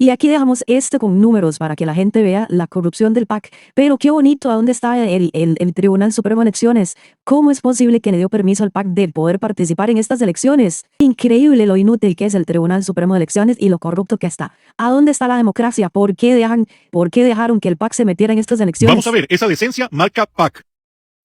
Y aquí dejamos esto con números para que la gente vea la corrupción del PAC. Pero qué bonito, ¿a dónde está el Tribunal Supremo de Elecciones? ¿Cómo es posible que le dio permiso al PAC de poder participar en estas elecciones? Increíble lo inútil que es el Tribunal Supremo de Elecciones y lo corrupto que está. ¿A dónde está la democracia? ¿Por qué dejaron que el PAC se metiera en estas elecciones? Vamos a ver, esa decencia marca PAC.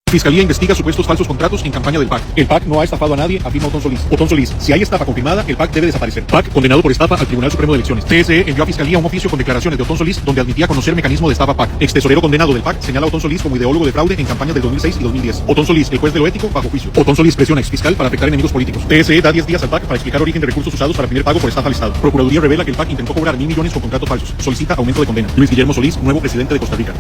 Fiscalía investiga supuestos falsos contratos en campaña del PAC. El PAC no ha estafado a nadie, afirma Otón Solís. Otón Solís, si hay estafa confirmada, el PAC debe desaparecer. PAC condenado por estafa al Tribunal Supremo de Elecciones. TSE envió a Fiscalía un oficio con declaraciones de Otón Solís donde admitía conocer mecanismo de estafa PAC. Ex tesorero condenado del PAC señala a Otón Solís como ideólogo de fraude en campañas del 2006 y 2010. Otón Solís, el juez de lo ético, bajo juicio. Otón Solís presiona ex fiscal para afectar enemigos políticos. TSE da 10 días al PAC para explicar origen de recursos usados para primer pago por estafa al Estado. Procuraduría revela que el PAC intentó cobrar 1.000 millones con contratos falsos. Solicita aumento de condena. Luis Guillermo Solís, nuevo presidente de Costa Rica.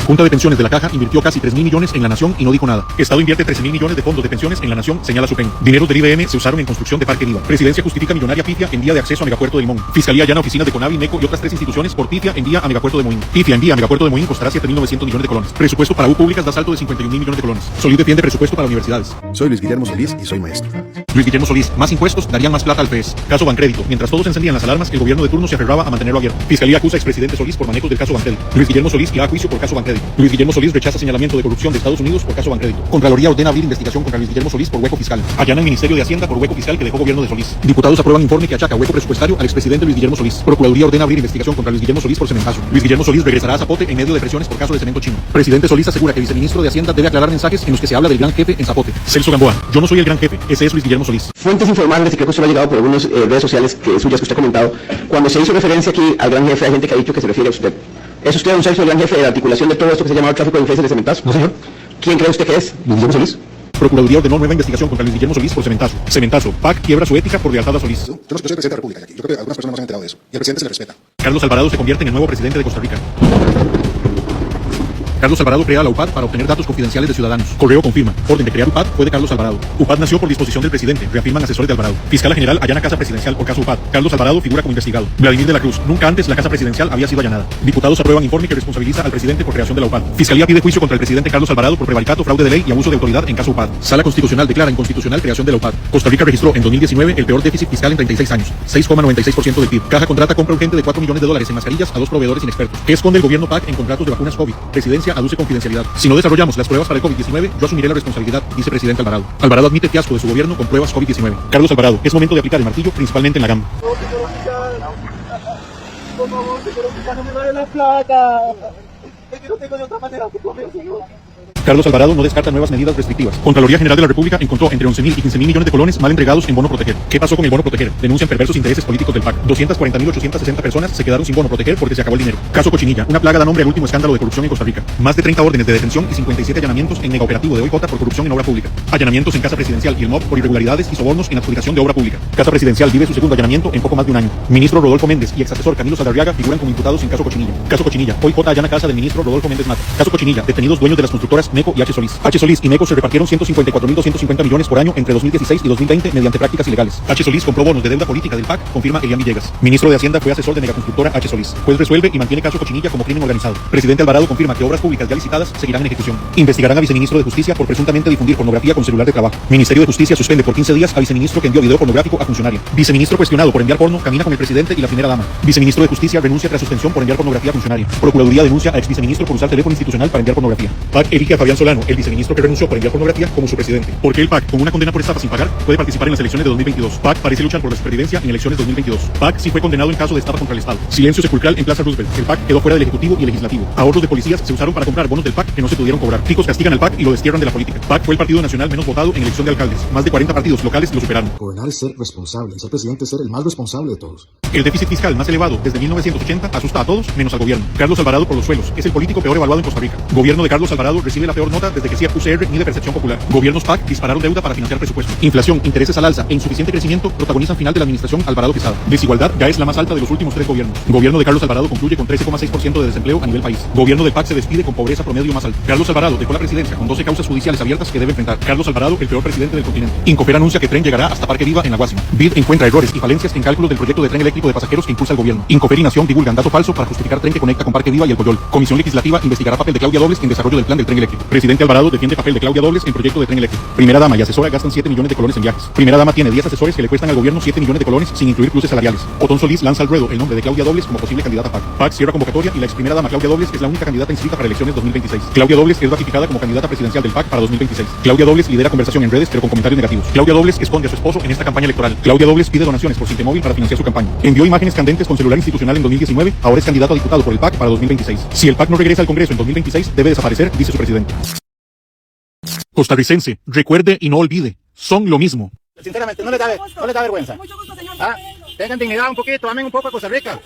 Junta de Pensiones de la Caja invirtió casi 3.000 millones en la Nación y no dijo nada. Estado invierte 13.000 millones de fondos de pensiones en la Nación, señala Supen. Dineros del IBM se usaron en construcción de Parque Viva. Presidencia justifica millonaria pifia en vía de acceso a Megapuerto de Limón. Fiscalía allana oficinas de Conavi, Meco y otras 3 instituciones por pifia envía a Megapuerto de Moín. Pifia envía a Megapuerto de Moín costará 7.900 millones de colones. Presupuesto para U públicas da salto de 51.000 millones de colones. Solís defiende presupuesto para universidades. Soy Luis Guillermo Solís y soy maestro. Luis Guillermo Solís, más impuestos darían más plata al FES. Caso Bancrédito. Mientras todos encendían las alarmas, el gobierno de turno se aferraba a mantenerlo abierto. Fiscalía acusa a expresidente Solís por manejos del caso Bancrédito. Luis Guillermo Solís irá a juicio por caso Bancrédito. Luis Guillermo Solís rechaza señalamiento de corrupción de Estados Unidos por caso Bancrédito. Contraloría ordena abrir investigación contra Luis Guillermo Solís por hueco fiscal. Allana el Ministerio de Hacienda por hueco fiscal que dejó gobierno de Solís. Diputados aprueban informe que achaca hueco presupuestario al expresidente Luis Guillermo Solís. Procuraduría ordena abrir investigación contra Luis Guillermo Solís por cementazo. Luis Guillermo Solís regresará a Zapote en medio de presiones por caso de cemento chino. Presidente Solís asegura que viceministro de Hacienda debe aclarar mensajes en los que se habla del gran jefe en Zapote. Celso Gamboa, yo no soy el gran jefe, ese es Luis Guillermo Solís. Fuentes informales, y creo que esto lo ha llegado por algunas redes sociales suyas que usted ha comentado, cuando se hizo referencia aquí al gran jefe, hay gente que ha dicho que se refiere a usted. ¿Es usted, don Celso, el gran jefe de la articulación de todo esto que se llama el tráfico de influencias de cementazo? No, señor. ¿Quién cree usted que es? Luis Guillermo Solís. Procuraduría ordenó nueva investigación contra Luis Guillermo Solís por cementazo. Cementazo. PAC quiebra su ética por lealtad a Solís. Yo soy presidente de la República, Jackie. Yo creo que algunas personas no se han enterado de eso. Y al presidente se le respeta. Carlos Alvarado se convierte en el nuevo presidente de Costa Rica. Carlos Alvarado crea la UPAD para obtener datos confidenciales de ciudadanos. Correo confirma. Orden de crear UPAD fue de Carlos Alvarado. UPAD nació por disposición del presidente, reafirman asesores de Alvarado. Fiscal General allana Casa Presidencial por caso UPAD. Carlos Alvarado figura como investigado. Vladimir de la Cruz. Nunca antes la Casa Presidencial había sido allanada. Diputados aprueban informe que responsabiliza al presidente por creación de la UPAD. Fiscalía pide juicio contra el presidente Carlos Alvarado por prevaricato, fraude de ley y abuso de autoridad en caso UPAD. Sala Constitucional declara inconstitucional creación de la UPAD. Costa Rica registró en 2019 el peor déficit fiscal en 36 años. 6,96% del PIB. Caja contrata compra urgente de $4 millones en mascarillas a 2 proveedores inexpertos. ¿Qué esconde el gobierno PAC en contratos de vacunas COVID? Presidencia aduce confidencialidad. Si no desarrollamos las pruebas para el COVID-19, yo asumiré la responsabilidad, dice presidente Alvarado. Alvarado admite fiasco de su gobierno con pruebas COVID-19. Carlos Alvarado, es momento de aplicar el martillo, principalmente en la gama. Por favor, señor oficial, no me vale la plata. Es que no tengo de otra manera que comer, señor. Carlos Alvarado no descarta nuevas medidas restrictivas. Contraloría General de la República encontró entre 11.000 y 15.000 millones de colones mal entregados en bono proteger. ¿Qué pasó con el bono proteger? Denuncian perversos intereses políticos del PAC. 240.860 personas se quedaron sin bono proteger porque se acabó el dinero. Caso Cochinilla. Una plaga da nombre al último escándalo de corrupción en Costa Rica. Más de 30 órdenes de detención y 57 allanamientos en megaoperativo de OIJ por corrupción en obra pública. Allanamientos en Casa Presidencial y el MOB por irregularidades y sobornos en adjudicación de obra pública. Casa Presidencial vive su segundo allanamiento en poco más de un año. Ministro Rodolfo Méndez y exasesor Camilo Saldarriaga figuran como imputados en caso Cochinilla. Caso Cochinilla. OIJ allana casa del ministro Rodolfo Méndez Mata. Caso Cochinilla. Detenidos dueños de las constructoras Meco y H. Solís. H. Solís y Meco se repartieron 154.250 millones por año entre 2016 y 2020 mediante prácticas ilegales. H. Solís compró bonos de deuda política del PAC, confirma Elian Villegas. Ministro de Hacienda fue asesor de megaconstructora H. Solís. Juez resuelve y mantiene caso Cochinilla como crimen organizado. Presidente Alvarado confirma que obras públicas ya licitadas seguirán en ejecución. Investigarán a viceministro de Justicia por presuntamente difundir pornografía con celular de trabajo. Ministerio de Justicia suspende por 15 días a viceministro que envió video pornográfico a funcionaria. Viceministro cuestionado por enviar porno camina con el presidente y la primera dama. Viceministro de Justicia renuncia tras suspensión por enviar pornografía a funcionaria. Procuraduría denuncia a exviceministro por usar teléfono institucional para enviar pornografía. PAC elige a Fabián Solano, el viceministro que renunció por enviar pornografía, como su presidente. Porque el PAC, con una condena por estafa sin pagar, puede participar en las elecciones de 2022. PAC parece luchar por la supervivencia en elecciones 2022. PAC sí fue condenado en caso de estafa contra el Estado. Silencio sepulcral en Plaza Roosevelt. El PAC quedó fuera del Ejecutivo y el Legislativo. Ahorros de policías se usaron para comprar bonos del PAC que no se pudieron cobrar. Ricos castigan al PAC y lo destierran de la política. PAC fue el partido nacional menos votado en elección de alcaldes. Más de 40 partidos locales lo superaron. Gobernar es ser responsable. Y ser presidente es ser el más responsable de todos. El déficit fiscal más elevado desde 1980 asusta a todos menos al gobierno. Carlos Alvarado por los suelos. Es el político peor evaluado en Costa Rica. Gobierno de Carlos Alvarado recibe la peor nota desde que UCR mide percepción popular. Gobiernos PAC dispararon deuda para financiar presupuesto. Inflación, intereses al alza e insuficiente crecimiento protagonizan final de la administración Alvarado Quesada. Desigualdad ya es la más alta de los últimos 3 gobiernos. Gobierno de Carlos Alvarado concluye con 13,6% de desempleo a nivel país. Gobierno del PAC se despide con pobreza promedio más alta. Carlos Alvarado dejó la presidencia con 12 causas judiciales abiertas que debe enfrentar. Carlos Alvarado, el peor presidente del continente. Incoper anuncia que tren llegará hasta Parque Viva en la Guásima. BID encuentra errores y falencias en cálculos del proyecto de tren eléctrico tráfico de pasajeros que impulsa el gobierno. Incofer y Nación divulgan dato falso para justificar tren que conecta con Parque Viva y El Coyol. Comisión Legislativa investigará papel de Claudia Dobles en desarrollo del plan del tren eléctrico. Presidente Alvarado defiende papel de Claudia Dobles en proyecto de tren eléctrico. Primera dama y asesora gastan 7 millones de colones en viajes. Primera dama tiene 10 asesores que le cuestan al gobierno 7 millones de colones sin incluir cruces salariales. Otón Solís lanza al ruedo el nombre de Claudia Dobles como posible candidata a PAC. PAC cierra convocatoria y la ex primera dama Claudia Dobles es la única candidata inscrita para elecciones 2026. Claudia Dobles es ratificada como candidata presidencial del PAC para 2026. Claudia Dobles lidera conversación en redes pero con comentarios negativos. Claudia Dobles esconde a su esposo en esta campaña electoral. Claudia Dobles pide donaciones por Sintemóvil para financiar su campaña. Envió imágenes candentes con celular institucional en 2019, ahora es candidato a diputado por el PAC para 2026. Si el PAC no regresa al Congreso en 2026, debe desaparecer, dice su presidente. Costarricense, recuerde y no olvide, son lo mismo. Sinceramente, no les da vergüenza. Tengan dignidad un poquito, amen un poco a Costa Rica.